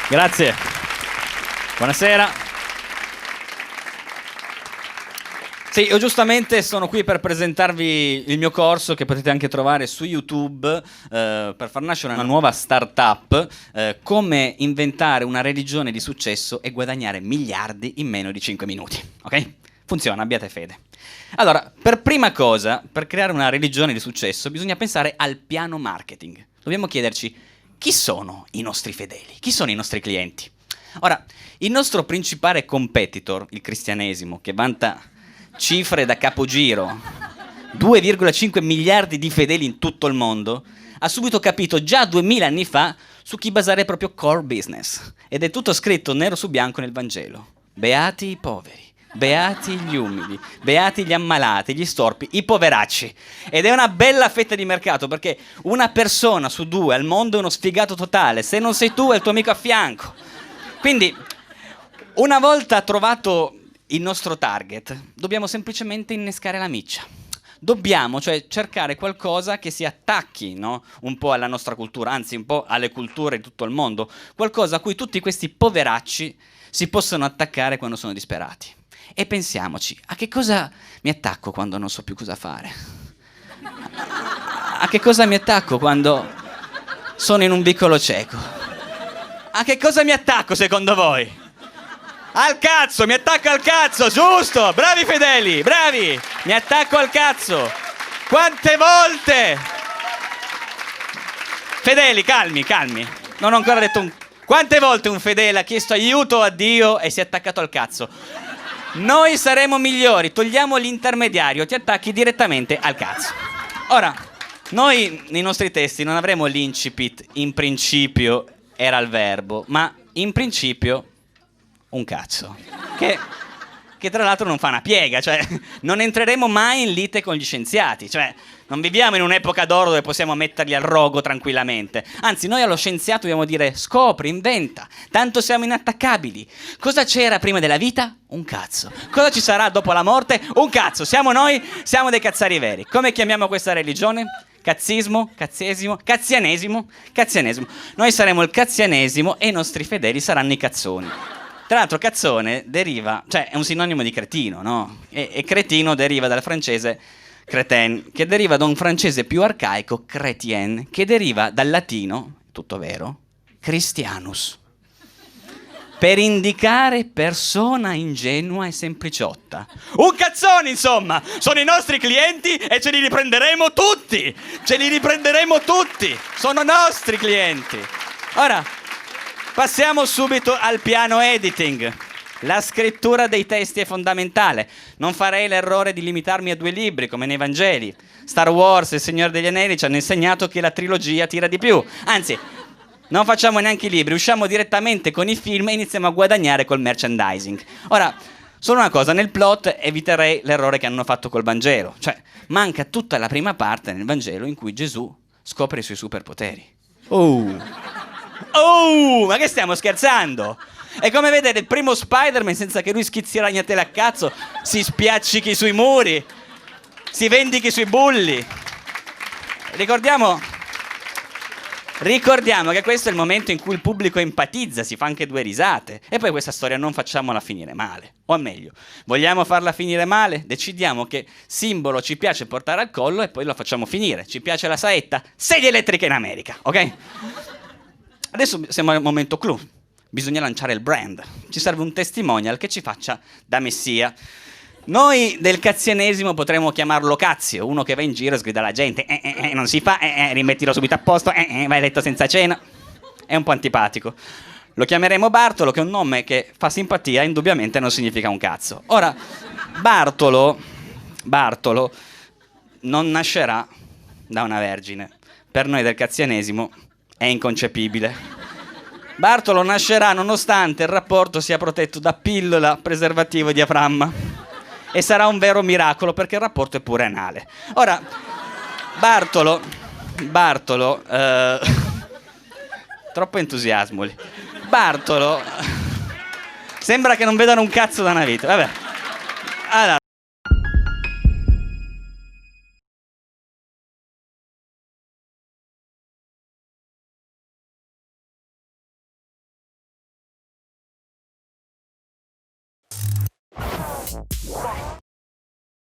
Grazie. Buonasera. Sì, io giustamente sono qui per presentarvi il mio corso che potete anche trovare su YouTube per far nascere una nuova startup, come inventare una religione di successo e guadagnare miliardi in meno di 5 minuti. Ok? Funziona, abbiate fede. Allora, per prima cosa, per creare una religione di successo bisogna pensare al piano marketing. Dobbiamo chiederci chi sono i nostri fedeli, chi sono i nostri clienti. Ora, il nostro principale competitor, il cristianesimo, che vanta cifre da capogiro, 2,5 miliardi di fedeli in tutto il mondo, ha subito capito già 2000 anni fa su chi basare il proprio core business. Ed è tutto scritto nero su bianco nel Vangelo. Beati i poveri, beati gli umili, beati gli ammalati, gli storpi, i poveracci. Ed è una bella fetta di mercato, perché una persona su due al mondo è uno sfigato totale. Se non sei tu, è il tuo amico a fianco. Quindi, una volta trovato il nostro target, dobbiamo semplicemente innescare la miccia. Dobbiamo, cioè, cercare qualcosa che si attacchi, no? Un po' alla nostra cultura, anzi un po' alle culture di tutto il mondo. Qualcosa a cui tutti questi poveracci si possono attaccare quando sono disperati. E pensiamoci, a che cosa mi attacco quando non so più cosa fare? A che cosa mi attacco quando sono in un vicolo cieco? A che cosa mi attacco secondo voi? Al cazzo, mi attacco al cazzo, giusto! Bravi fedeli, bravi! Mi attacco al cazzo! Quante volte? Fedeli, calmi, calmi. Non ho ancora detto un... Quante volte un fedele ha chiesto aiuto a Dio e si è attaccato al cazzo? Noi saremo migliori, togliamo l'intermediario, ti attacchi direttamente al cazzo. Ora, noi nei nostri testi non avremo l'incipit, in principio era il verbo, ma in principio un cazzo. Che tra l'altro non fa una piega, cioè non entreremo mai in lite con gli scienziati, cioè non viviamo in un'epoca d'oro dove possiamo metterli al rogo tranquillamente. Anzi, noi allo scienziato dobbiamo dire scopri, inventa, tanto siamo inattaccabili. Cosa c'era prima della vita? Un cazzo. Cosa ci sarà dopo la morte? Un cazzo. Siamo noi, siamo dei cazzari veri. Come chiamiamo questa religione? Cazzismo, cazzesimo, cazzianesimo, cazzianesimo. Noi saremo il cazzianesimo e i nostri fedeli saranno i cazzoni. Tra l'altro cazzone deriva, cioè è un sinonimo di cretino, no? E cretino deriva dal francese crétin, che deriva da un francese più arcaico, chrétien, che deriva dal latino, tutto vero, Christianus, per indicare persona ingenua e sempliciotta. Un cazzone, insomma! Sono i nostri clienti e ce li riprenderemo tutti! Ce li riprenderemo tutti! Sono nostri clienti! Ora, passiamo subito al piano editing. La scrittura dei testi è fondamentale. Non farei l'errore di limitarmi a 2 libri come nei Vangeli. Star Wars e Il Signore degli Anelli ci hanno insegnato che la trilogia tira di più. Anzi, non facciamo neanche i libri, usciamo direttamente con i film e iniziamo a guadagnare col merchandising. Ora, solo una cosa, nel plot eviterei l'errore che hanno fatto col Vangelo. Cioè, manca tutta la prima parte nel Vangelo in cui Gesù scopre i suoi superpoteri. Oh, ma che stiamo scherzando? È come vedere il primo Spider-Man senza che lui schizzi ragnatele a cazzo, si spiaccichi sui muri, si vendichi sui bulli. Ricordiamo che questo è il momento in cui il pubblico empatizza, si fa anche 2 risate. E poi questa storia non facciamola finire male. O meglio, vogliamo farla finire male? Decidiamo che simbolo ci piace portare al collo e poi lo facciamo finire. Ci piace la saetta? Sedie elettriche in America, ok? Adesso siamo al momento clou. Bisogna lanciare il brand. Ci serve un testimonial che ci faccia da messia. Noi del cazzianesimo potremmo chiamarlo Cazio, uno che va in giro e sgrida alla gente. Non si fa, rimettilo subito a posto, vai a letto senza cena. È un po' antipatico. Lo chiameremo Bartolo, che è un nome che fa simpatia, indubbiamente non significa un cazzo. Ora, Bartolo non nascerà da una vergine. Per noi del cazzianesimo è inconcepibile. Bartolo nascerà nonostante il rapporto sia protetto da pillola, preservativo e diaframma. E sarà un vero miracolo perché il rapporto è pure anale. Ora, Bartolo, troppo entusiasmo lì. Bartolo, sembra che non vedano un cazzo da una vita. Vabbè. Allora, Bye.